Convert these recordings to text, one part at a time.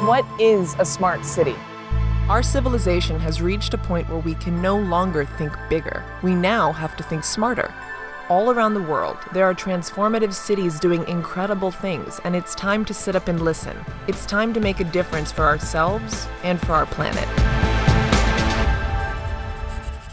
What is a smart city? Our civilization has reached a point where we can no longer think bigger. We now have to think smarter. All around the world, there are transformative cities doing incredible things, and it's time to sit up and listen. It's time to make a difference for ourselves and for our planet.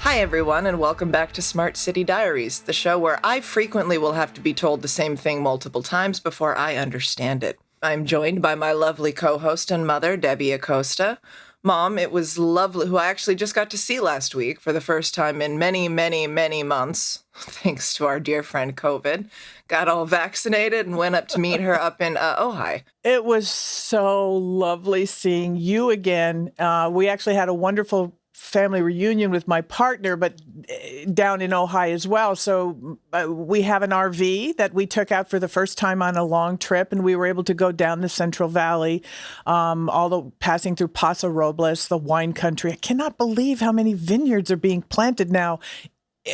Hi everyone, and welcome back to Smart City Diaries, the show where I frequently will have to be told the same thing multiple times before I understand it. I'm joined by my lovely co-host and mother, Debbie Acosta. Mom, it was lovely, who I actually just got to see last week for the first time in many, many, many months, thanks to our dear friend COVID. Got all vaccinated and went up to meet her up in Ojai. It was so lovely seeing you again. We actually had a wonderful family reunion with my partner, but down in Ojai as well. So we have an RV that we took out for the first time on a long trip, and we were able to go down the Central Valley, passing through Paso Robles, the wine country. I cannot believe how many vineyards are being planted now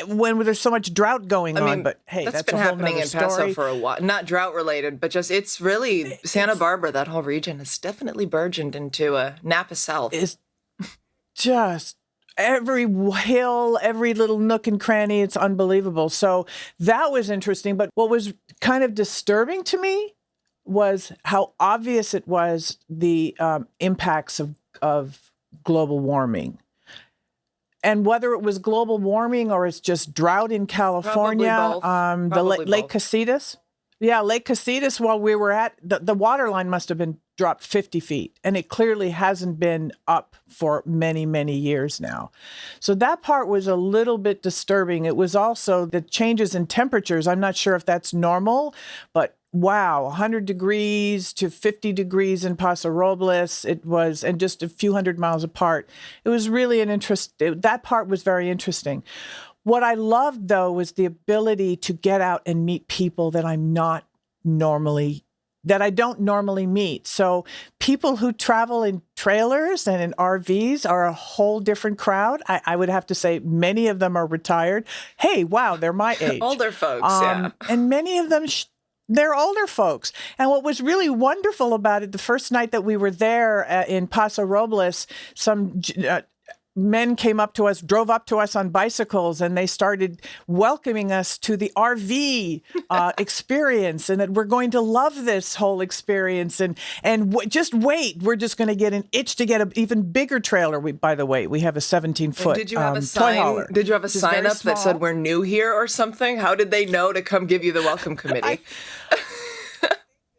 when there's so much drought going on. But hey, that's been a whole happening in nother story. Paso for a while. Not drought related, but just it's really Santa Barbara. That whole region has definitely burgeoned into Napa South. It's just every hill, every little nook and cranny. It's unbelievable. So that was interesting. But what was kind of disturbing to me was how obvious it was, the impacts of global warming. And whether it was global warming or it's just drought in California, Lake Casitas. Yeah, Lake Casitas, while we were at, the water line must have been dropped 50 feet, and it clearly hasn't been up for many, many years now. So that part was a little bit disturbing. It was also the changes in temperatures. I'm not sure if that's normal, but wow, 100 degrees to 50 degrees in Paso Robles, it was, and just a few hundred miles apart. It was really that part was very interesting. What I loved, though, was the ability to get out and meet people that I don't normally meet. So people who travel in trailers and in RVs are a whole different crowd. I would have to say many of them are retired. Hey, wow, they're my age. Older folks, yeah. And many of them, they're older folks. And what was really wonderful about it, the first night that we were there in Paso Robles, some men drove up to us on bicycles, and they started welcoming us to the RV experience, and that we're going to love this whole experience. Just wait, we're just going to get an itch to get an even bigger trailer. By the way, we have a 17-foot Did you have a toy hauler. Did you have a sign up that said we're new here or something? How did they know to come give you the welcome committee?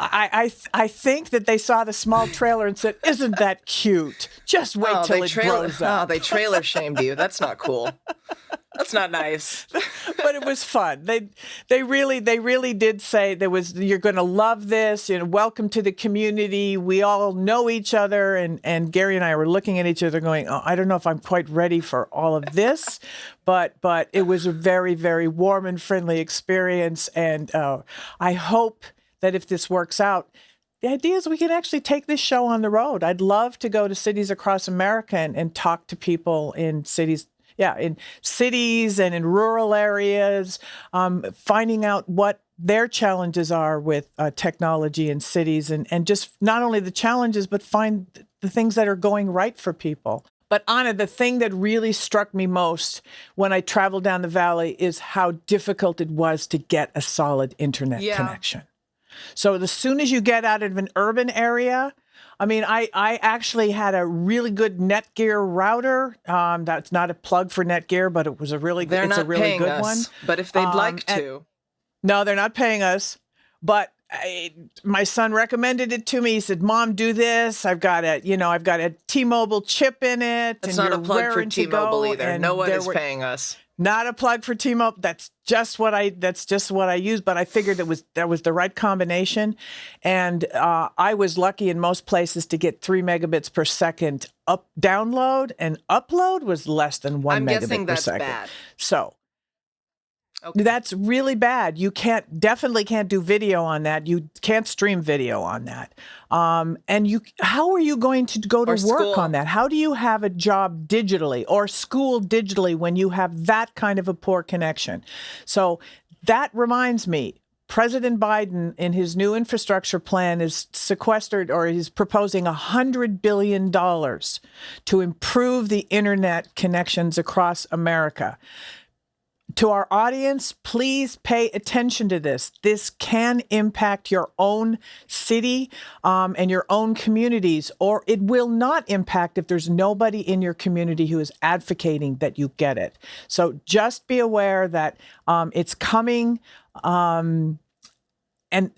I think that they saw the small trailer and said, "Isn't that cute? Just wait till it grows up." Oh, they trailer shamed you. That's not cool. That's not nice. But it was fun. They really did say you're going to love this. Welcome to the community. We all know each other, and Gary and I were looking at each other, going, "Oh, I don't know if I'm quite ready for all of this," but it was a very, very warm and friendly experience, and I hope that if this works out, the idea is we can actually take this show on the road. I'd love to go to cities across America and talk to people in cities, and in rural areas, finding out what their challenges are with technology in cities, and just not only the challenges, but find the things that are going right for people. But Anna, the thing that really struck me most when I traveled down the valley is how difficult it was to get a solid internet connection. So as soon as you get out of an urban area, I actually had a really good Netgear router. That's not a plug for Netgear, but it was a really good one. But if they'd like to. No, they're not paying us. But my son recommended it to me. He said, "Mom, do this. I've got a T-Mobile chip in it." It's not a plug for T-Mobile either. No one is paying us. Not a plug for T-Mobile. That's just what I use. But I figured that was the right combination, and I was lucky in most places to get 3 megabits per second download, and upload was less than 1 megabit per second. I'm guessing that's bad. So. Okay. That's really bad. You definitely can't do video on that. You can't stream video on that. How are you going to go to work on that? How do you have a job digitally or school digitally when you have that kind of a poor connection? So that reminds me, President Biden, in his new infrastructure plan, is sequestered, or he's proposing $100 billion to improve the internet connections across America. To our audience, please pay attention to this. This can impact your own city and your own communities, or it will not impact if there's nobody in your community who is advocating that you get it. So just be aware that it's coming. And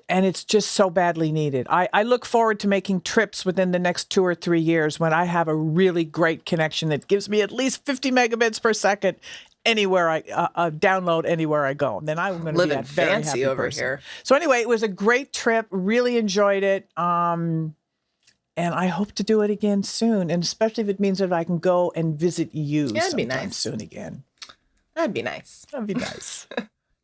it's just so badly needed. I look forward to making trips within the next 2 or 3 years when I have a really great connection that gives me at least 50 megabits per second anywhere I download anywhere I go. Then I'm going to be living that very fancy happy over person. here. So anyway, it was a great trip. Really enjoyed it. And I hope to do it again soon. And especially if it means that I can go and visit you sometime soon again. That'd be nice. That'd be nice.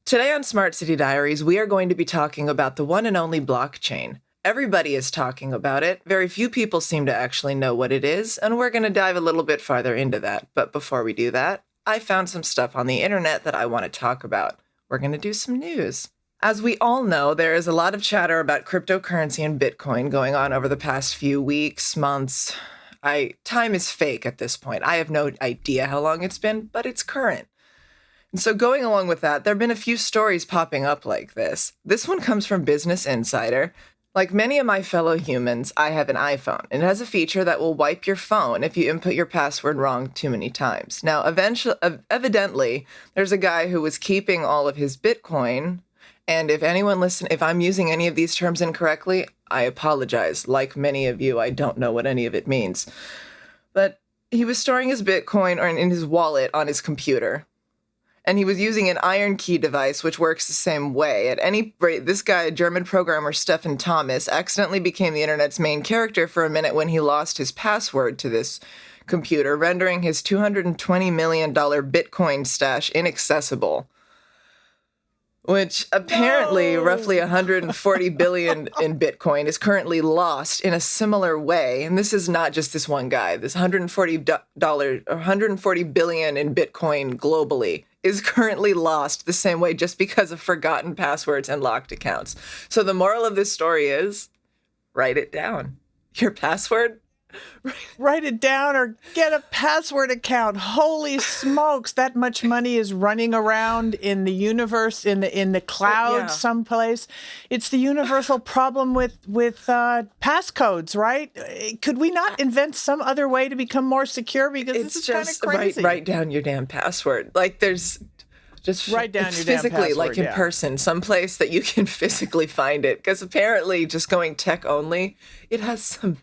Today on Smart City Diaries, we are going to be talking about the one and only blockchain. Everybody is talking about it. Very few people seem to actually know what it is, and we're going to dive a little bit farther into that. But before we do that, I found some stuff on the internet that I want to talk about. We're going to do some news. As we all know, there is a lot of chatter about cryptocurrency and Bitcoin going on over the past few weeks, months. Time is fake at this point. I have no idea how long it's been, but it's current. And so going along with that, there have been a few stories popping up like this. This one comes from Business Insider. Like many of my fellow humans, I have an iPhone, and it has a feature that will wipe your phone if you input your password wrong too many times. Now, evidently, there's a guy who was keeping all of his Bitcoin, and if I'm using any of these terms incorrectly, I apologize. Like many of you, I don't know what any of it means. But he was storing his Bitcoin in his wallet on his computer. And he was using an iron key device, which works the same way. At any rate, this guy, German programmer Stefan Thomas, accidentally became the internet's main character for a minute when he lost his password to this computer, rendering his $220 million Bitcoin stash inaccessible. Which apparently roughly 140 billion in Bitcoin is currently lost in a similar way. And this is not just this one guy. This $140 billion in Bitcoin globally is currently lost the same way just because of forgotten passwords and locked accounts. So the moral of this story is write it down. Your password? Write it down or get a password account. Holy smokes, that much money is running around in the universe, in the cloud someplace. It's the universal problem with passcodes, right? Could we not invent some other way to become more secure? Because this is kind of crazy. Write down your damn password. Like there's just write down your physically, damn password, like in person, someplace that you can physically find it. Because apparently, just going tech only, it has some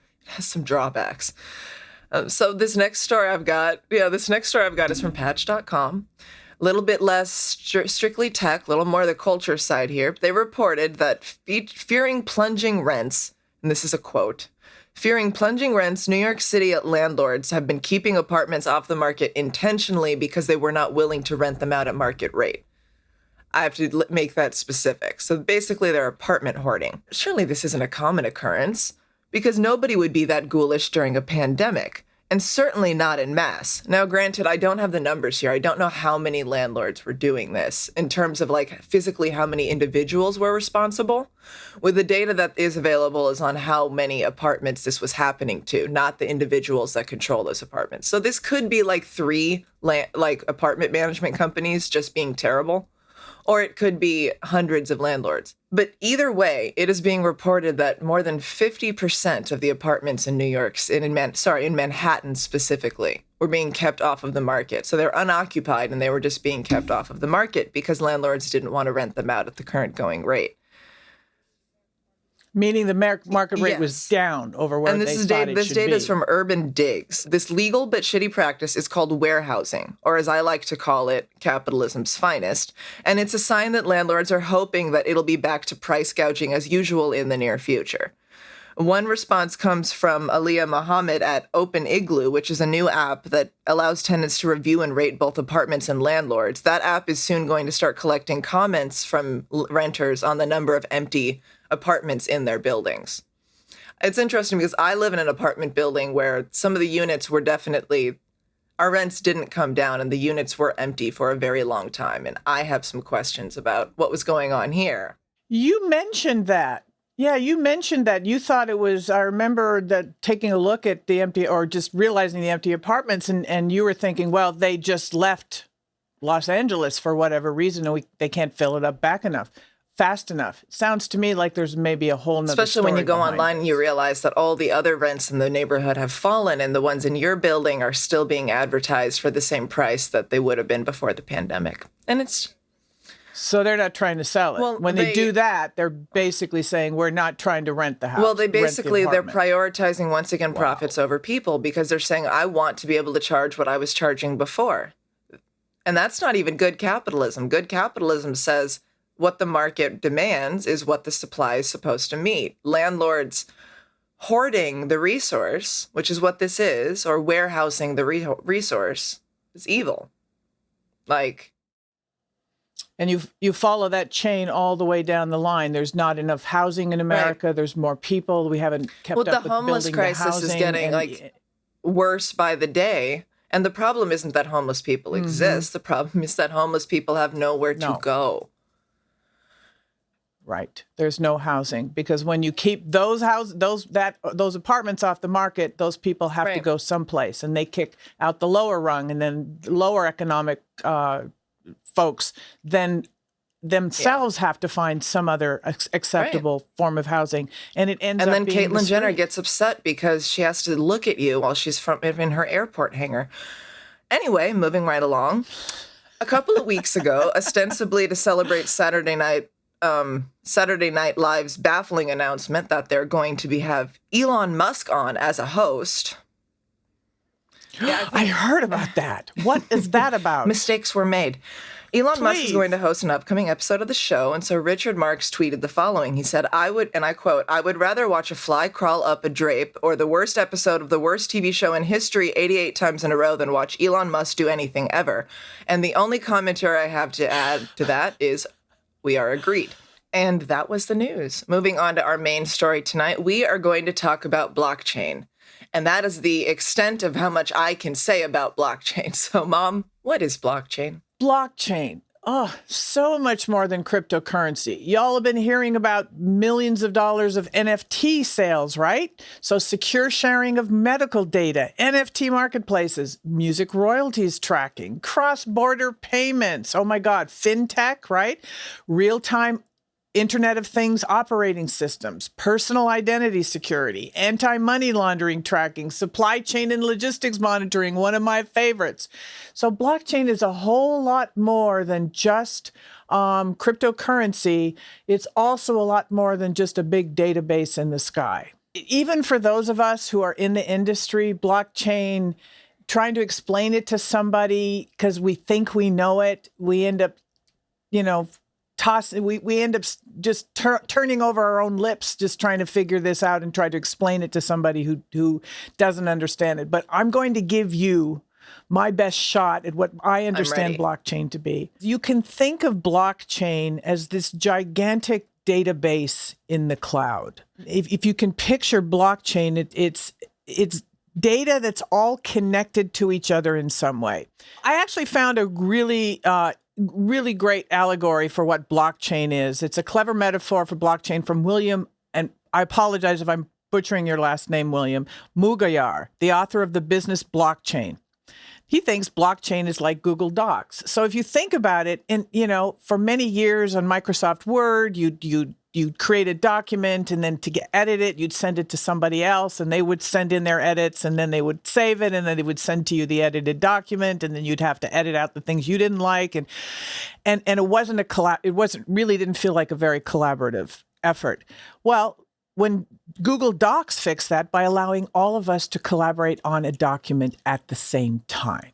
drawbacks. So this next story I've got is from patch.com. A little bit less strictly tech, a little more the culture side here. They reported that fearing plunging rents, and this is a quote, fearing plunging rents, New York City landlords have been keeping apartments off the market intentionally because they were not willing to rent them out at market rate. I have to make that specific. So basically they're apartment hoarding. Surely this isn't a common occurrence, because nobody would be that ghoulish during a pandemic, and certainly not en masse. Now, granted, I don't have the numbers here. I don't know how many landlords were doing this in terms of like physically how many individuals were responsible. With the data that is available is on how many apartments this was happening to, not the individuals that control those apartments. So this could be like 3 apartment management companies just being terrible, or it could be hundreds of landlords. But either way, it is being reported that more than 50% of the apartments in in Manhattan specifically, were being kept off of the market. So they're unoccupied and they were just being kept off of the market because landlords didn't want to rent them out at the current going rate. Meaning the market rate was down over where this data is from Urban Digs. This legal but shitty practice is called warehousing, or as I like to call it, capitalism's finest. And it's a sign that landlords are hoping that it'll be back to price gouging as usual in the near future. One response comes from Aliyah Mohammed at Open Igloo, which is a new app that allows tenants to review and rate both apartments and landlords. That app is soon going to start collecting comments from renters on the number of empty apartments in their buildings. It's interesting because I live in an apartment building where some of the units were our rents didn't come down and the units were empty for a very long time. And I have some questions about what was going on here. You mentioned that. Yeah, you mentioned that. You thought it was, I remember that taking a look at the empty, or just realizing the empty apartments, and you were thinking, well, they just left Los Angeles for whatever reason, and they can't fill it up fast enough. It sounds to me like there's maybe a whole nother Especially when you go behind online and you realize that all the other rents in the neighborhood have fallen and the ones in your building are still being advertised for the same price that they would have been before the pandemic. And it's... So they're not trying to sell it. Well, when they do that, they're basically saying we're not trying to rent the house. Well, they're apartment. prioritizing, once again, profits over people, because they're saying, I want to be able to charge what I was charging before. And that's not even good capitalism. Good capitalism says what the market demands is what the supply is supposed to meet. Landlords hoarding the resource, which is what this is, or warehousing the resource, is evil. And you follow that chain all the way down the line. There's not enough housing in America. Right. There's more people. We haven't kept up with building the housing. Well, the homeless crisis is getting worse by the day. And the problem isn't that homeless people exist. The problem is that homeless people have nowhere to go. Right. There's no housing, because when you keep those apartments off the market, those people have to go someplace, and they kick out the lower rung, and then lower economic folks then themselves have to find some other acceptable form of housing, and it ends up being Caitlyn Jenner gets upset because she has to look at you while she's in her airport hangar. Anyway, moving right along. A couple of weeks ago, ostensibly to celebrate Saturday Night Live's baffling announcement that they're going to have Elon Musk on as a host. Yeah, I heard about that. What is that about? Mistakes were made. Elon Musk is going to host an upcoming episode of the show, and so Richard Marks tweeted the following. He said, I would, and I quote, "I would rather watch a fly crawl up a drape or the worst episode of the worst TV show in history 88 times in a row than watch Elon Musk do anything ever. And the only commentary I have to add to that is, we are agreed." And that was the news. Moving on to our main story tonight, we are going to talk about blockchain. And that is the extent of how much I can say about blockchain. So, Mom, what is blockchain? Blockchain. Oh, so much more than cryptocurrency. Y'all have been hearing about millions of dollars of NFT sales, right? So secure sharing of medical data, NFT marketplaces, music royalties tracking, cross-border payments. Oh my God, fintech, right? Real-time Internet of Things operating systems, personal identity security, anti-money laundering tracking, supply chain and logistics monitoring, one of my favorites. So blockchain is a whole lot more than just cryptocurrency. It's also a lot more than just a big database in the sky. Even for those of us who are in the industry, blockchain, trying to explain it to somebody because we think we know it, we end up, we end up just turning over our own lips, just trying to figure this out and try to explain it to somebody who doesn't understand it. But I'm going to give you my best shot at what I understand blockchain to be. You can think of blockchain as this gigantic database in the cloud. If you can picture blockchain, it's data that's all connected to each other in some way. I actually found a really great allegory for what blockchain is. It's a clever metaphor for blockchain from William, and I apologize if I'm butchering your last name, William, Mugayar, the author of The Business Blockchain. He thinks blockchain is like Google Docs. So if you think about it, and for many years on Microsoft Word, you'd create a document, and then to edit it, you'd send it to somebody else, and they would send in their edits, and then they would save it, and then they would send to you the edited document, and then you'd have to edit out the things you didn't like, and it wasn't didn't feel like a very collaborative effort. Well, when Google Docs fixed that by allowing all of us to collaborate on a document at the same time.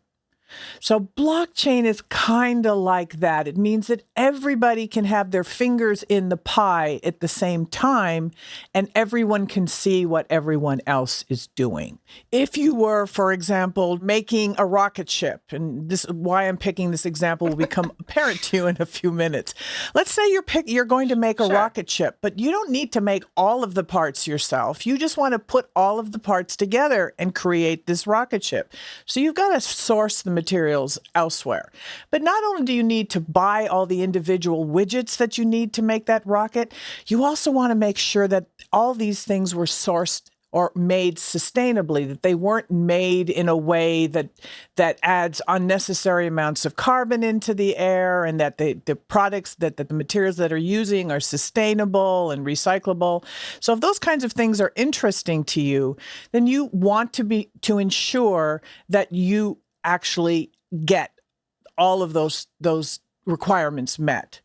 So blockchain is kind of like that. It means that everybody can have their fingers in the pie at the same time, and everyone can see what everyone else is doing. If you were, for example, making a rocket ship, and this why I'm picking this example will become apparent to you in a few minutes. Let's say you're going to make a rocket ship, but you don't need to make all of the parts yourself. You just want to put all of the parts together and create this rocket ship. So you've got to source the materials elsewhere. But not only do you need to buy all the individual widgets that you need to make that rocket, you also want to make sure that all these things were sourced or made sustainably, that they weren't made in a way that adds unnecessary amounts of carbon into the air, and that the products, that the materials that are using are sustainable and recyclable. So if those kinds of things are interesting to you, then you want to ensure that you actually get all of those requirements met.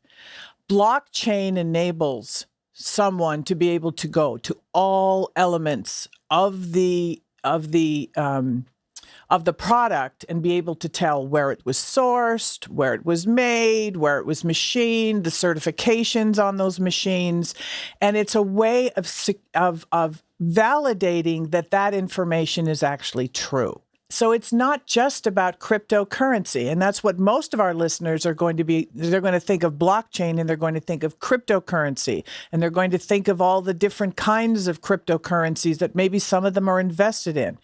Blockchain enables someone to be able to go to all elements of the product and be able to tell where it was sourced, where it was made, where it was machined, the certifications on those machines, and it's a way of validating that information is actually true. So it's not just about cryptocurrency. And that's what most of our listeners are going to be. They're going to think of blockchain and they're going to think of cryptocurrency. And they're going to think of all the different kinds of cryptocurrencies that maybe some of them are invested in.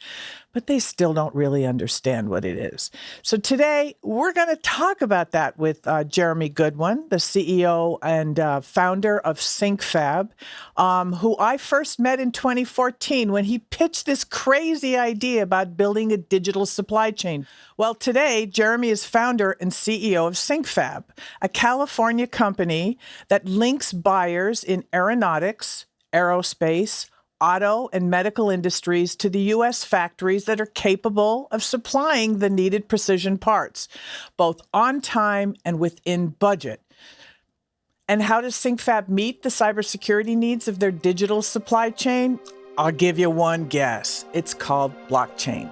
But they still don't really understand what it is. So today, we're going to talk about that with Jeremy Goodwin, the CEO and founder of SyncFab, who I first met in 2014 when he pitched this crazy idea about building a digital supply chain. Well, today, Jeremy is founder and CEO of SyncFab, a California company that links buyers in aeronautics, aerospace, auto and medical industries to the U.S. factories that are capable of supplying the needed precision parts, both on time and within budget. And how does SyncFab meet the cybersecurity needs of their digital supply chain? I'll give you one guess. It's called blockchain.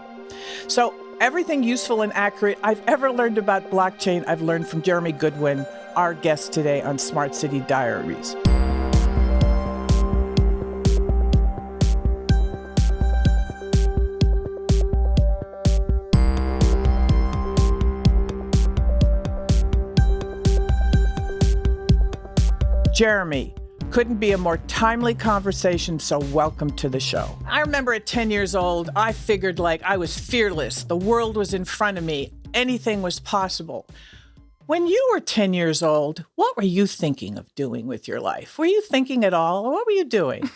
So everything useful and accurate I've ever learned about blockchain, I've learned from Jeremy Goodwin, our guest today on Smart City Diaries. Jeremy, couldn't be a more timely conversation, so welcome to the show. I remember at 10 years old, I figured like I was fearless. The world was in front of me. Anything was possible. When you were 10 years old, what were you thinking of doing with your life? Were you thinking at all, or what were you doing?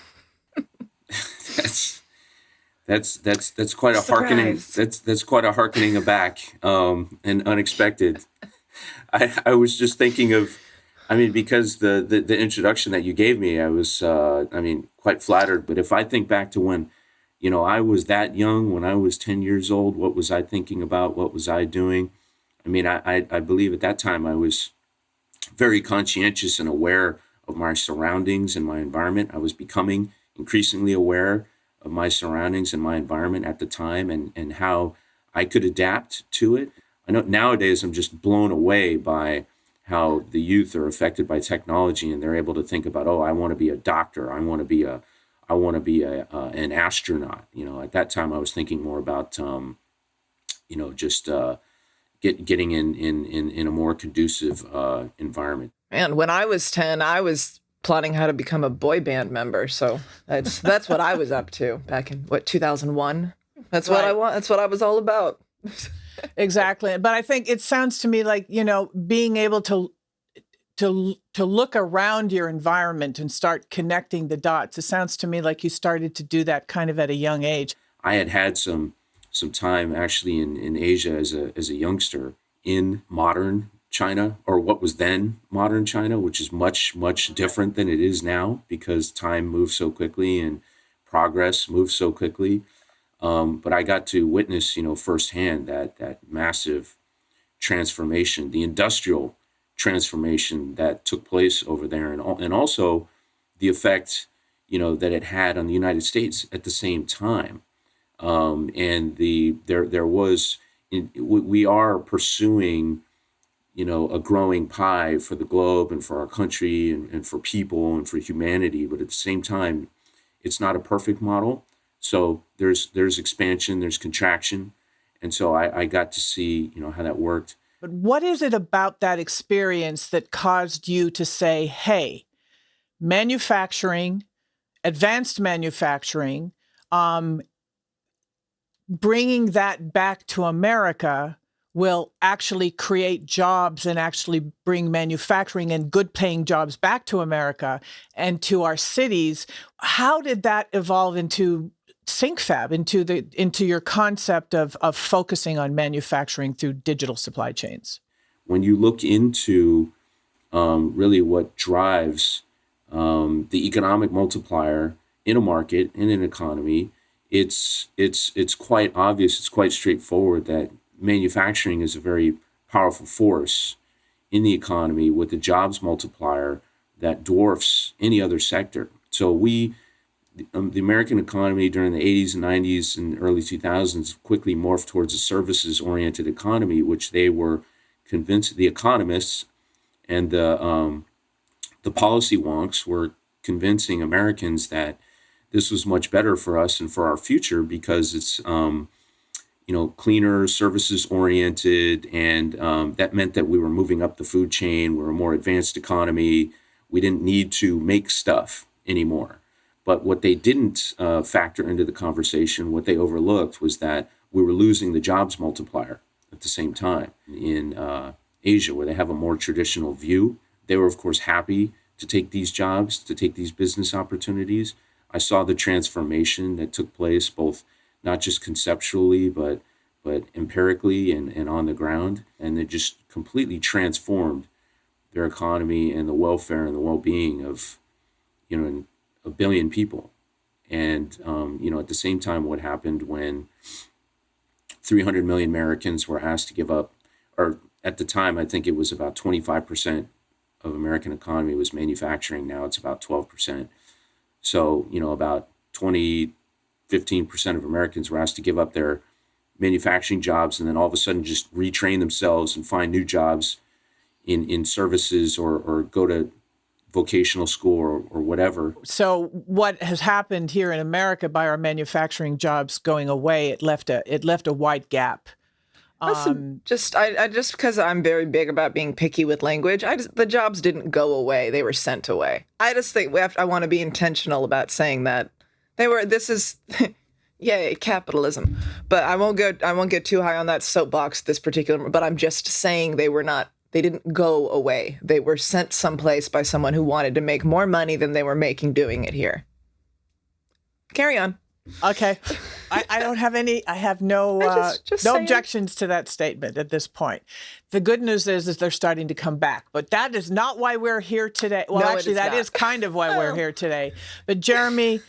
That's quite a hearkening. That's quite a hearkening aback and unexpected. I was just thinking of, because the introduction that you gave me, I was, quite flattered. But if I think back to when, I was that young, when I was 10 years old, what was I thinking about? What was I doing? I believe at that time I was very conscientious and aware of my surroundings and my environment. I was becoming increasingly aware of my surroundings and my environment at the time and how I could adapt to it. I know nowadays I'm just blown away by how the youth are affected by technology, and they're able to think about, I want to be a doctor, I want to be an astronaut. At that time I was thinking more about, getting in a more conducive environment. And when I was 10, I was plotting how to become a boy band member. So that's what I was up to back in 2001. That's what I want. That's what I was all about. Exactly. But I think it sounds to me like, being able to look around your environment and start connecting the dots. It sounds to me like you started to do that kind of at a young age. I had some time actually in Asia as a youngster in modern China, or what was then modern China, which is much, much different than it is now because time moves so quickly and progress moves so quickly. But I got to witness, firsthand that massive transformation, the industrial transformation that took place over there, and also the effect, that it had on the United States at the same time. We are pursuing, a growing pie for the globe and for our country and for people and for humanity, but at the same time, it's not a perfect model. So there's expansion, there's contraction. And so I got to see, how that worked. But what is it about that experience that caused you to say, hey, manufacturing, advanced manufacturing, bringing that back to America will actually create jobs and actually bring manufacturing and good paying jobs back to America and to our cities. How did that evolve into SyncFab, into your concept of focusing on manufacturing through digital supply chains? When you look into really what drives the economic multiplier in a market, in an economy, it's quite obvious, it's quite straightforward that manufacturing is a very powerful force in the economy with a jobs multiplier that dwarfs any other sector. So the American economy during the 80s and 90s and early 2000s quickly morphed towards a services-oriented economy, which they were convinced, the economists and the policy wonks were convincing Americans that this was much better for us and for our future because it's cleaner, services-oriented, and that meant that we were moving up the food chain. We were a more advanced economy. We didn't need to make stuff anymore. But what they didn't factor into the conversation, what they overlooked, was that we were losing the jobs multiplier at the same time. In Asia, where they have a more traditional view, they were, of course, happy to take these jobs, to take these business opportunities. I saw the transformation that took place, both not just conceptually, but empirically and on the ground. And it just completely transformed their economy and the welfare and the well-being of, a billion people. And, at the same time, what happened when 300 million Americans were asked to give up, or at the time, I think it was about 25% of American economy was manufacturing. Now it's about 12%. So, about 15% of Americans were asked to give up their manufacturing jobs and then all of a sudden just retrain themselves and find new jobs in services or go to vocational school or whatever. So what has happened here in America by our manufacturing jobs going away, it left a wide gap. Just because I'm very big about being picky with language, the jobs didn't go away; they were sent away. I just think I want to be intentional about saying that this is, yay, capitalism. But I won't get too high on that soapbox this particular. But I'm just saying they didn't go away. They were sent someplace by someone who wanted to make more money than they were making doing it here. Carry on. Okay. I don't have any, I have no objections to that statement at this point. The good news is they're starting to come back, but that is not why we're here today. Well, no, actually, that is kind of why we're here today. But Jeremy,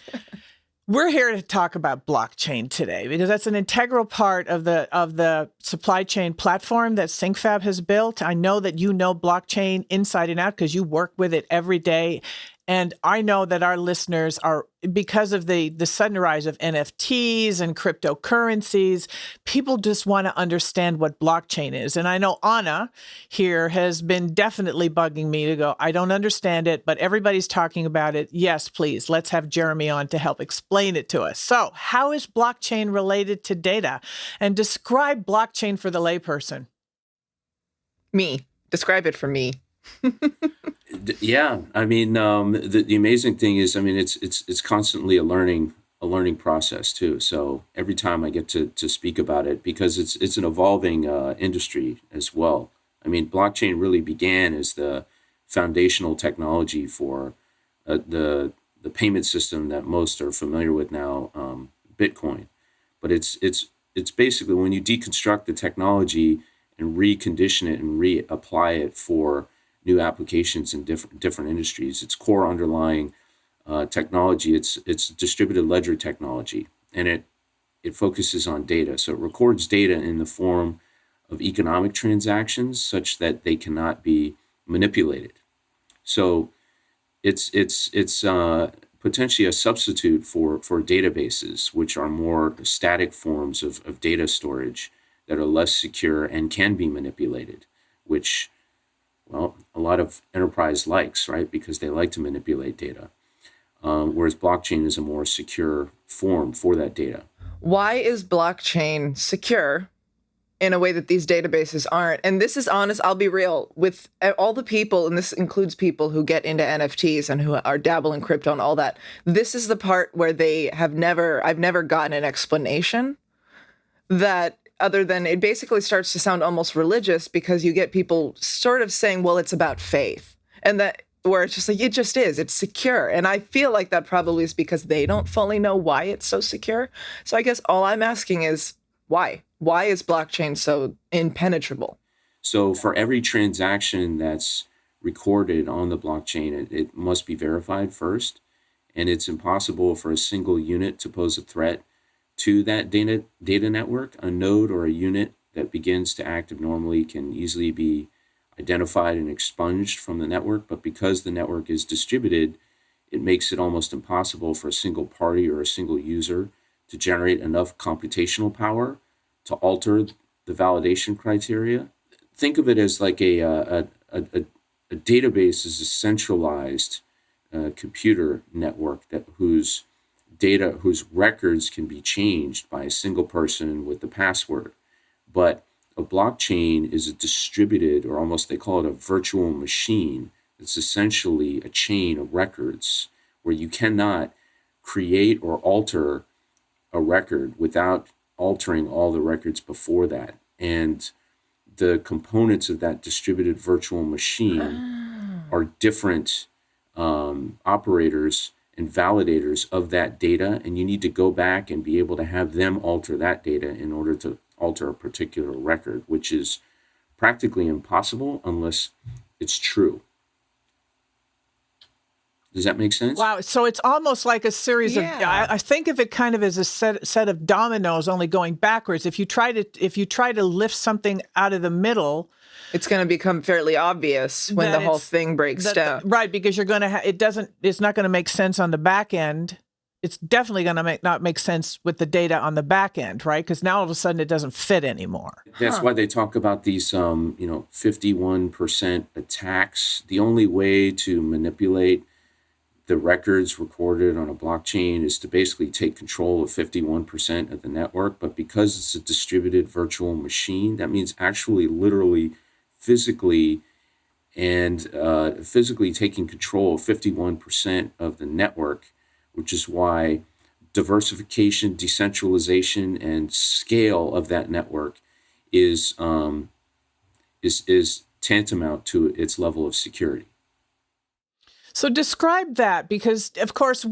we're here to talk about blockchain today because that's an integral part of the supply chain platform that SyncFab has built. I know that you know blockchain inside and out because you work with it every day. And I know that our listeners are, because of the sudden rise of NFTs and cryptocurrencies, people just want to understand what blockchain is. And I know Anna here has been definitely bugging me to go, I don't understand it, but everybody's talking about it. Yes, please, let's have Jeremy on to help explain it to us. So how is blockchain related to data? And describe blockchain for the layperson. Describe it for me. Yeah, I mean, the amazing thing is, I mean, it's constantly a learning process too. So every time I get to speak about it, because it's an evolving industry as well. I mean, blockchain really began as the foundational technology for the payment system that most are familiar with now, Bitcoin. But it's basically when you deconstruct the technology and recondition it and reapply it for new applications in different industries. Its core underlying technology, it's distributed ledger technology, and it focuses on data. So it records data in the form of economic transactions such that they cannot be manipulated. So it's potentially a substitute for databases, which are more static forms of data storage that are less secure and can be manipulated, which, well, a lot of enterprise likes, right? Because they like to manipulate data. Whereas blockchain is a more secure form for that data. Why is blockchain secure in a way that these databases aren't? And this is honest, I'll be real, with all the people, and this includes people who get into NFTs and who are dabble in crypto and all that, this is the part where I've never gotten an explanation that other than it basically starts to sound almost religious, because you get people sort of saying, well, it's about faith. And that where it's just like, it just is, it's secure. And I feel like that probably is because they don't fully know why it's so secure. So I guess all I'm asking is why? Why is blockchain so impenetrable? So for every transaction that's recorded on the blockchain, it must be verified first. And it's impossible for a single unit to pose a threat to that data network. A node or a unit that begins to act abnormally can easily be identified and expunged from the network, but because the network is distributed, it makes it almost impossible for a single party or a single user to generate enough computational power to alter the validation criteria. Think of it as like a database is a centralized computer network whose records can be changed by a single person with the password. But a blockchain is a distributed, or almost they call it a virtual machine. It's essentially a chain of records where you cannot create or alter a record without altering all the records before that. And the components of that distributed virtual machine are different operators and validators of that data, and you need to go back and be able to have them alter that data in order to alter a particular record, which is practically impossible unless it's true. Does that make sense? Wow. So it's almost like a series of, I think of it kind of as a set of dominoes only going backwards. If you try to lift something out of the middle, it's going to become fairly obvious when the whole thing breaks down. Right, because you're going to it's not going to make sense on the back end. It's definitely going to not make sense with the data on the back end, right? Because now all of a sudden it doesn't fit anymore. That's why they talk about these 51% attacks. The only way to manipulate the records recorded on a blockchain is to basically take control of 51% of the network. But because it's a distributed virtual machine, that means actually literally physically taking control of 51% of the network, which is why diversification, decentralization, and scale of that network is tantamount to its level of security. So describe that, because of course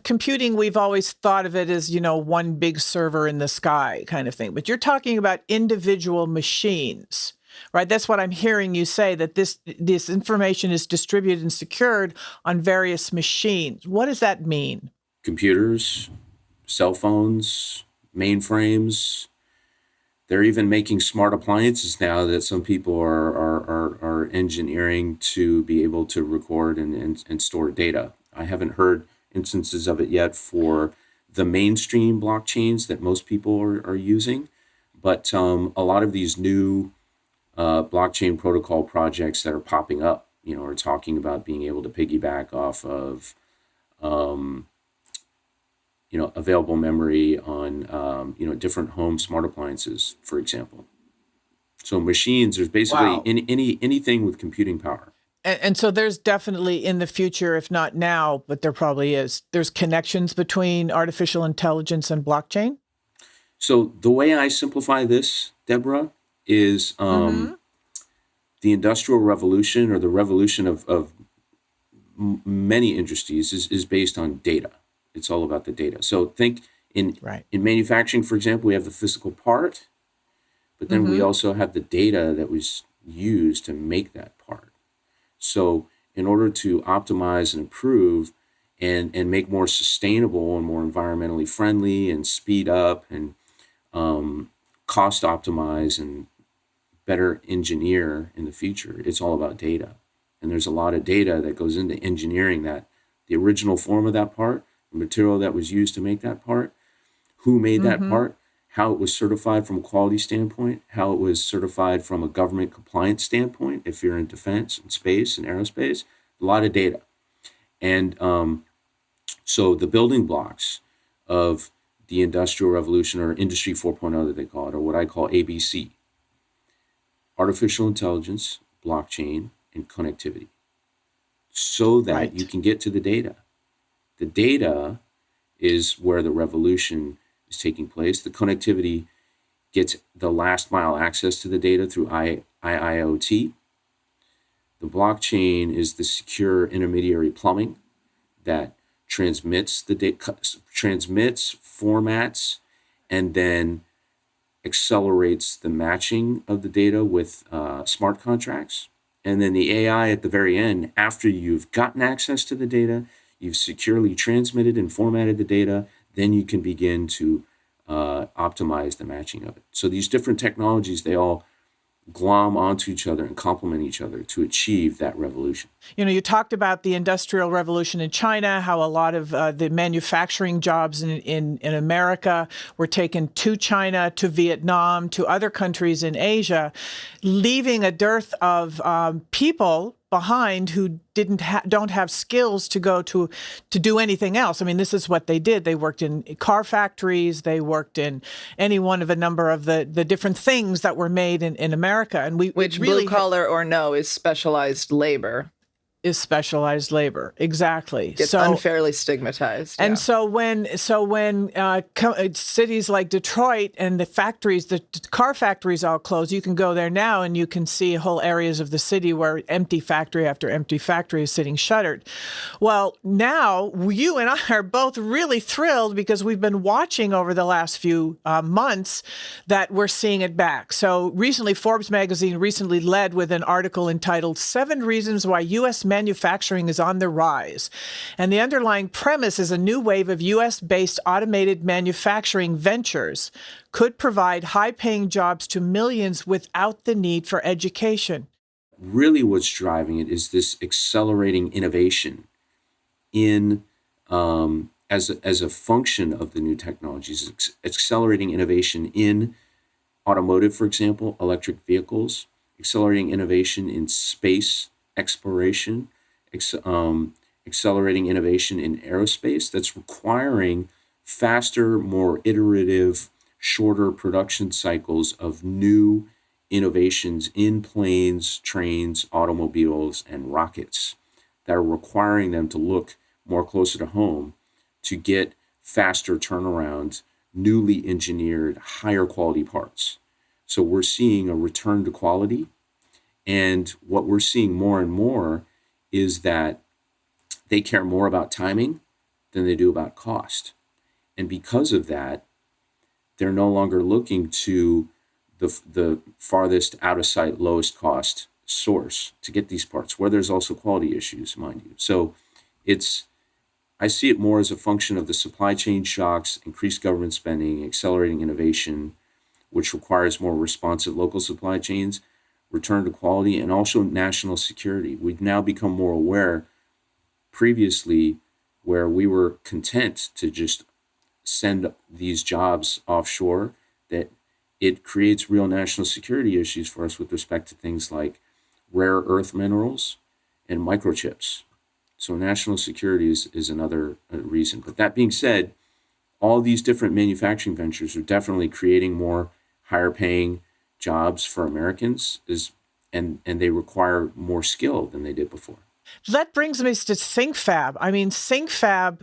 computing, we've always thought of it as, one big server in the sky kind of thing, but you're talking about individual machines, right? That's what I'm hearing you say, that this information is distributed and secured on various machines. What does that mean? Computers, cell phones, mainframes. They're even making smart appliances now that some people are engineering to be able to record and store data. I haven't heard instances of it yet for the mainstream blockchains that most people are using, but a lot of these new blockchain protocol projects that are popping up, are talking about being able to piggyback off of available memory on, different home smart appliances, for example. So machines, there's basically anything with computing power. And so there's definitely in the future, if not now, but there probably is, there's connections between artificial intelligence and blockchain? So the way I simplify this, Deborah, is the Industrial Revolution, or the revolution of many industries, is based on data. It's all about the data. So think in manufacturing, for example, we have the physical part, but then we also have the data that was used to make that part. So in order to optimize and improve and make more sustainable and more environmentally friendly and speed up and cost optimize and better engineer in the future, it's all about data. And there's a lot of data that goes into engineering that, the original form of that part, material that was used to make that part, who made that part, how it was certified from a quality standpoint, how it was certified from a government compliance standpoint, if you're in defense and space and aerospace, a lot of data. And so the building blocks of the Industrial Revolution, or Industry 4.0 that they call it, or what I call ABC: artificial intelligence, blockchain, and connectivity, so that you can get to the data. The data is where the revolution is taking place. The connectivity gets the last mile access to the data through IIoT. The blockchain is the secure intermediary plumbing that transmits the data, transmits, formats, and then accelerates the matching of the data with smart contracts. And then the AI at the very end, after you've gotten access to the data, you've securely transmitted and formatted the data, then you can begin to optimize the matching of it. So these different technologies, they all glom onto each other and complement each other to achieve that revolution. You know, you talked about the Industrial Revolution in China, how a lot of the manufacturing jobs in America were taken to China, to Vietnam, to other countries in Asia, leaving a dearth of people behind who don't have skills to go to do anything else. I mean, this is what they did. They worked in car factories. They worked in any one of a number of the different things that were made in America. And which really blue collar or no is specialized labor. Is specialized labor. Exactly. It's unfairly stigmatized. And so when cities like Detroit and the factories, the car factories all close, you can go there now and you can see whole areas of the city where empty factory after empty factory is sitting shuttered. Well, now you and I are both really thrilled because we've been watching over the last few months that we're seeing it back. So recently, Forbes magazine led with an article entitled 7 Reasons Why U.S. Manufacturing is on the Rise. And the underlying premise is a new wave of U.S.-based automated manufacturing ventures could provide high-paying jobs to millions without the need for education. Really what's driving it is this accelerating innovation in as a function of the new technologies, accelerating innovation in automotive, for example, electric vehicles, accelerating innovation in space exploration, accelerating innovation in aerospace that's requiring faster, more iterative, shorter production cycles of new innovations in planes, trains, automobiles, and rockets that are requiring them to look more closer to home to get faster turnaround, newly engineered, higher quality parts. So we're seeing a return to quality. And what we're seeing more and more is that they care more about timing than they do about cost. And because of that, they're no longer looking to the farthest out of sight, lowest cost source to get these parts, where there's also quality issues, mind you. So I see it more as a function of the supply chain shocks, increased government spending, accelerating innovation, which requires more responsive local supply chains, return to quality, and also national security. We've now become more aware previously where we were content to just send these jobs offshore, that it creates real national security issues for us with respect to things like rare earth minerals and microchips. So national security is another reason. But that being said, all these different manufacturing ventures are definitely creating more higher paying jobs for Americans, and they require more skill than they did before. That brings me to SyncFab. I mean, SyncFab,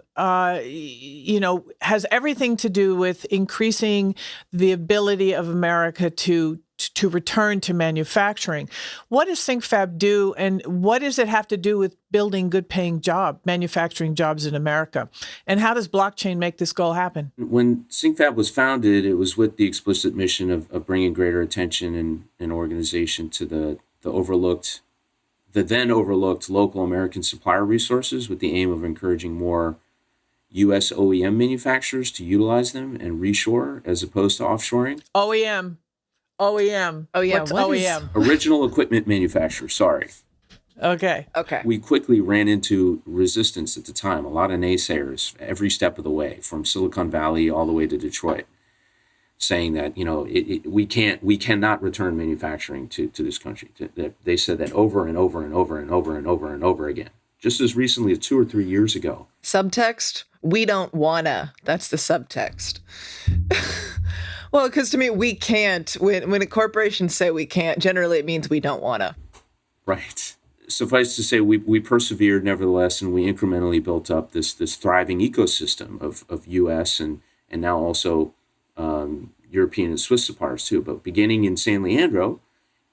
has everything to do with increasing the ability of America to return to manufacturing. What does SyncFab do, and what does it have to do with building good-paying manufacturing jobs in America? And how does blockchain make this goal happen? When SyncFab was founded, it was with the explicit mission of bringing greater attention and organization to the then overlooked local American supplier resources, with the aim of encouraging more U.S. OEM manufacturers to utilize them and reshore as opposed to offshoring. OEM. Oh yeah, What's what OEM? Original equipment manufacturer, sorry. Okay. We quickly ran into resistance at the time, a lot of naysayers every step of the way, from Silicon Valley all the way to Detroit, saying that, we cannot return manufacturing to this country. They said that over and over and over and over and over and over again, just as recently as 2 or 3 years ago. Subtext, we don't wanna. That's the subtext. Well, because to me, we can't. When a corporation say we can't, generally it means we don't wanna. Right. Suffice to say, we persevered nevertheless, and we incrementally built up this thriving ecosystem of U.S. and now also European and Swiss suppliers too, but beginning in San Leandro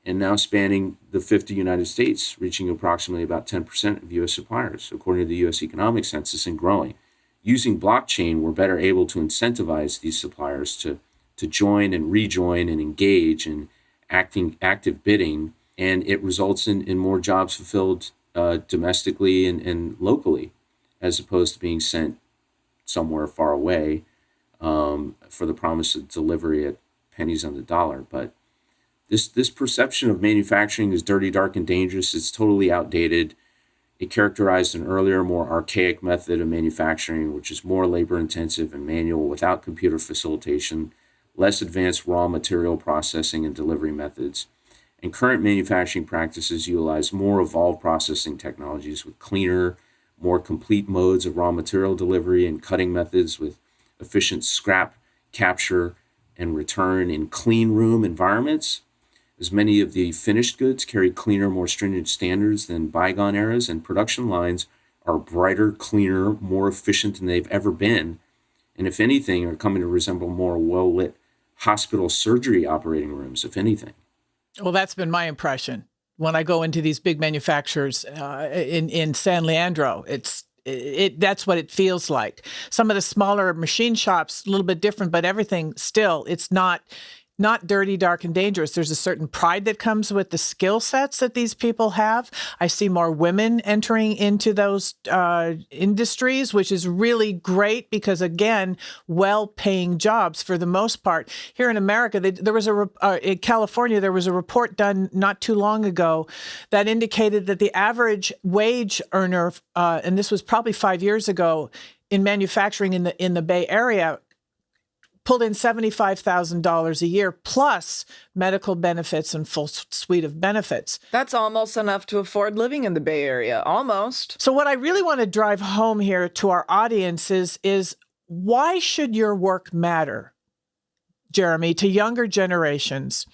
and now spanning the 50 United States, reaching approximately about 10% of U.S. suppliers, according to the U.S. Economic Census, and growing. Using blockchain, we're better able to incentivize these suppliers to join and rejoin and engage in active bidding, and it results in more jobs fulfilled domestically and locally, as opposed to being sent somewhere far away for the promise of delivery at pennies on the dollar. But this perception of manufacturing as dirty, dark, and dangerous is totally outdated. It characterized an earlier, more archaic method of manufacturing, which is more labor-intensive and manual without computer facilitation, less advanced raw material processing and delivery methods. And current manufacturing practices utilize more evolved processing technologies with cleaner, more complete modes of raw material delivery and cutting methods with efficient scrap capture and return in clean room environments, as many of the finished goods carry cleaner, more stringent standards than bygone eras, and production lines are brighter, cleaner, more efficient than they've ever been, and if anything, are coming to resemble more well-lit hospital surgery operating rooms, if anything. Well, that's been my impression. When I go into these big manufacturers in San Leandro, that's what it feels like. Some of the smaller machine shops, a little bit different, but everything still, it's not dirty, dark, and dangerous. There's a certain pride that comes with the skill sets that these people have. I see more women entering into those industries, which is really great because, again, well-paying jobs for the most part. Here in America, in California, there was a report done not too long ago that indicated that the average wage earner, and this was probably 5 years ago, in manufacturing in the Bay Area, pulled in $75,000 a year plus medical benefits and full suite of benefits. That's almost enough to afford living in the Bay Area, almost. So what I really want to drive home here to our audience is why should your work matter, Jeremy, to younger generations,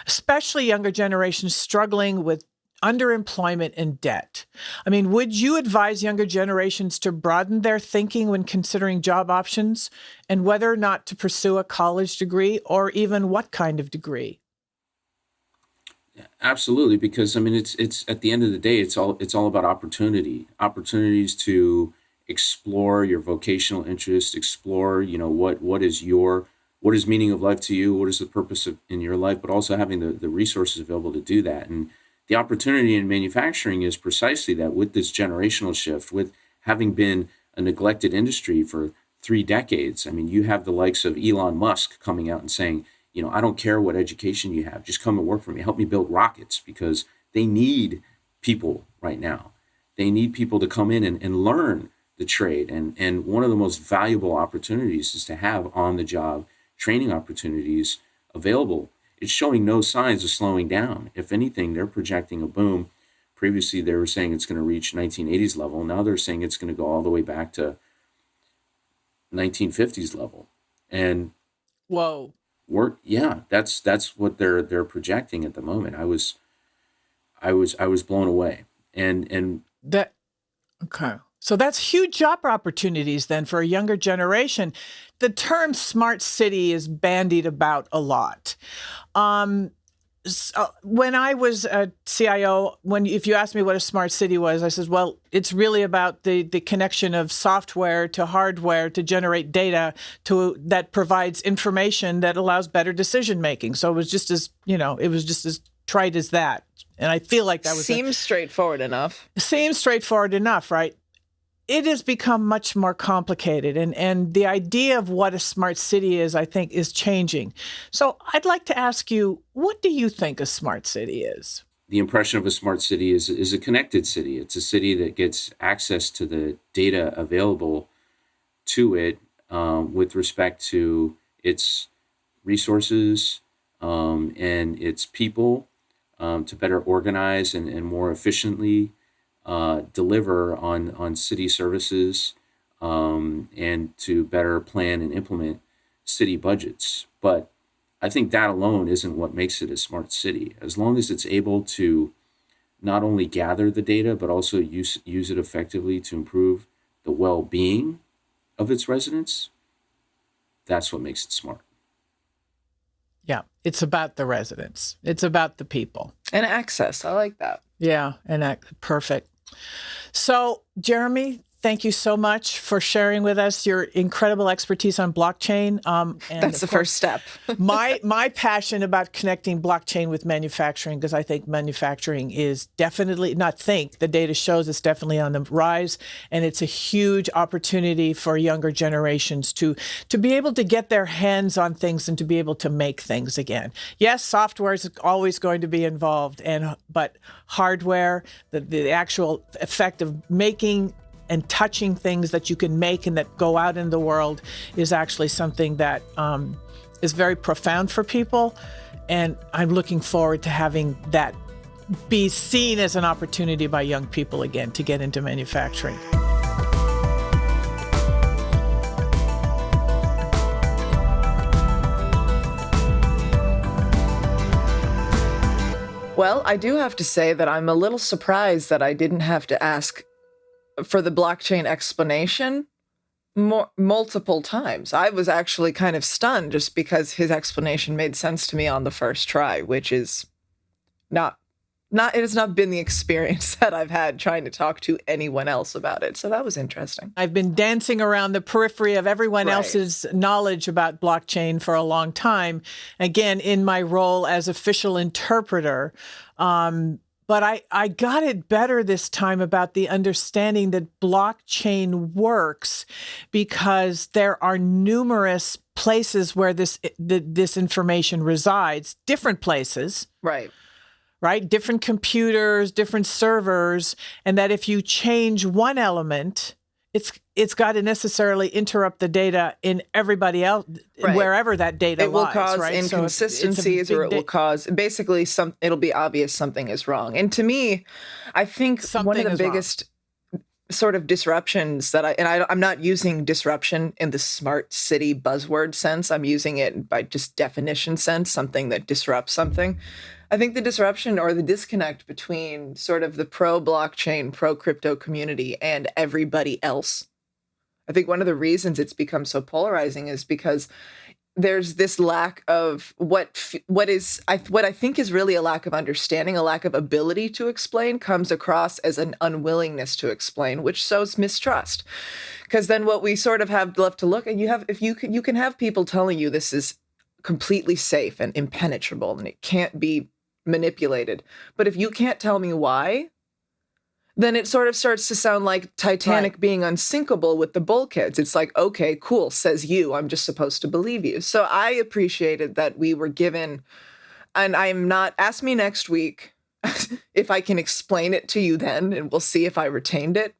especially younger generations struggling with underemployment and debt? I mean, would you advise younger generations to broaden their thinking when considering job options and whether or not to pursue a college degree or even what kind of degree? Absolutely, because I mean, it's at the end of the day, it's all about opportunities to explore your vocational interest, explore, what is meaning of life to you, what is the purpose in your life, but also having the resources available to do that. And the opportunity in manufacturing is precisely that. With this generational shift, with having been a neglected industry for 3 decades, I mean, you have the likes of Elon Musk coming out and saying, I don't care what education you have, just come and work for me, help me build rockets, because they need people right now. They need people to come in and learn the trade. And one of the most valuable opportunities is to have on-the-job training opportunities available. It's showing no signs of slowing down. If anything, they're projecting a boom. Previously, they were saying it's going to reach 1980s level. Now they're saying it's going to go all the way back to 1950s level. And whoa, that's what they're projecting at the moment. I was blown away. And that okay. So that's huge job opportunities then for a younger generation. The term smart city is bandied about a lot. So when I was a CIO, if you asked me what a smart city was, I said, well, it's really about the connection of software to hardware to generate data that provides information that allows better decision making. So it was just as trite as that. And I feel like that was Seems straightforward enough, right? It has become much more complicated, and the idea of what a smart city is, I think, is changing. So I'd like to ask you, what do you think a smart city is? The impression of a smart city is a connected city. It's a city that gets access to the data available to it with respect to its resources and its people to better organize and more efficiently deliver on city services and to better plan and implement city budgets. But I think that alone isn't what makes it a smart city. As long as it's able to not only gather the data, but also use it effectively to improve the well-being of its residents, that's what makes it smart. Yeah. It's about the residents. It's about the people. And access. I like that. Yeah. Perfect. So, Jeremy, thank you so much for sharing with us your incredible expertise on blockchain. And that's the first step. my passion about connecting blockchain with manufacturing, because I think manufacturing is definitely, the data shows it's definitely on the rise, and it's a huge opportunity for younger generations to be able to get their hands on things and to be able to make things again. Yes, software is always going to be involved, but hardware, the actual effect of making and touching things that you can make and that go out in the world is actually something that is very profound for people. And I'm looking forward to having that be seen as an opportunity by young people again to get into manufacturing. Well, I do have to say that I'm a little surprised that I didn't have to ask for the blockchain explanation multiple times. I was actually kind of stunned just because his explanation made sense to me on the first try, which is it has not been the experience that I've had trying to talk to anyone else about it. So that was interesting. I've been dancing around the periphery of everyone else's knowledge about blockchain for a long time, again, in my role as official interpreter. But I got it better this time about the understanding that blockchain works because there are numerous places where this information resides, different places. Right. Different computers, different servers, and that if you change one element, it's got to necessarily interrupt the data in everybody else, wherever that data lies. It will cause inconsistencies, so or it will cause basically it'll be obvious something is wrong. And to me, I think one of the biggest sort of disruptions that I'm not using disruption in the smart city buzzword sense. I'm using it by just definition sense, something that disrupts something. I think the disruption or the disconnect between sort of the pro-blockchain, pro-crypto community and everybody else. I think one of the reasons it's become so polarizing is because there's this lack of what I think is really a lack of understanding, a lack of ability to explain, comes across as an unwillingness to explain, which sows mistrust. Because then what we sort of have left to look at, you can have people telling you this is completely safe and impenetrable and it can't be manipulated. But if you can't tell me why, then it sort of starts to sound like Titanic being unsinkable with the bulkheads. It's like, okay, cool, says you. I'm just supposed to believe you. So I appreciated that we were given, and I'm not, ask me next week if I can explain it to you then, and we'll see if I retained it.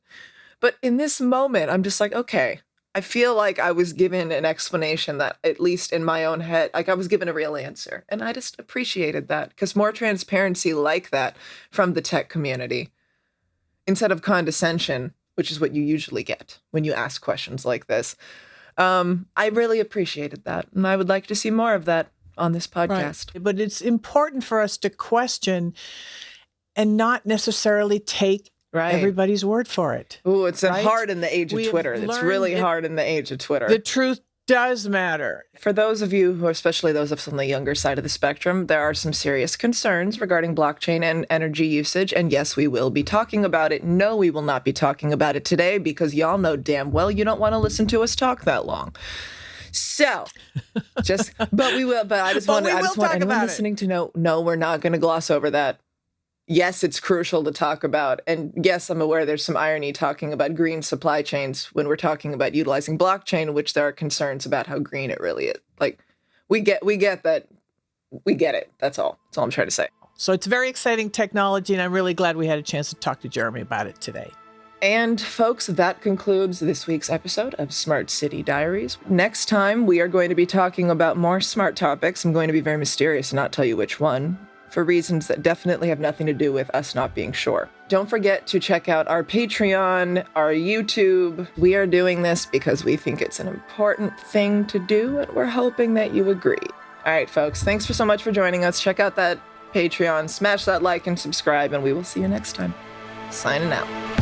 But in this moment, I'm just like, okay, I feel like I was given an explanation that, at least in my own head, like I was given a real answer. And I just appreciated that, because more transparency like that from the tech community, instead of condescension, which is what you usually get when you ask questions like this. I really appreciated that. And I would like to see more of that on this podcast. Right. But it's important for us to question and not necessarily take everybody's word for it. Ooh, it's hard in the age of Twitter. It's really hard in the age of Twitter. The truth does matter. For those of you who are, especially those of us on the younger side of the spectrum, there are some serious concerns regarding blockchain and energy usage. And yes, we will be talking about it. No, we will not be talking about it today because y'all know damn well you don't want to listen to us talk that long. So, but we will. But I just want anyone listening to know, no, we're not going to gloss over that. Yes, it's crucial to talk about. And yes, I'm aware there's some irony talking about green supply chains when we're talking about utilizing blockchain, which there are concerns about how green it really is. Like, we get that. We get it. That's all. That's all I'm trying to say. So it's very exciting technology, and I'm really glad we had a chance to talk to Jeremy about it today. And folks, that concludes this week's episode of Smart City Diaries. Next time, we are going to be talking about more smart topics. I'm going to be very mysterious and not tell you which one, for reasons that definitely have nothing to do with us not being sure. Don't forget to check out our Patreon, our YouTube. We are doing this because we think it's an important thing to do, and we're hoping that you agree. All right, folks, thanks so much for joining us. Check out that Patreon, smash that like and subscribe, and we will see you next time. Signing out.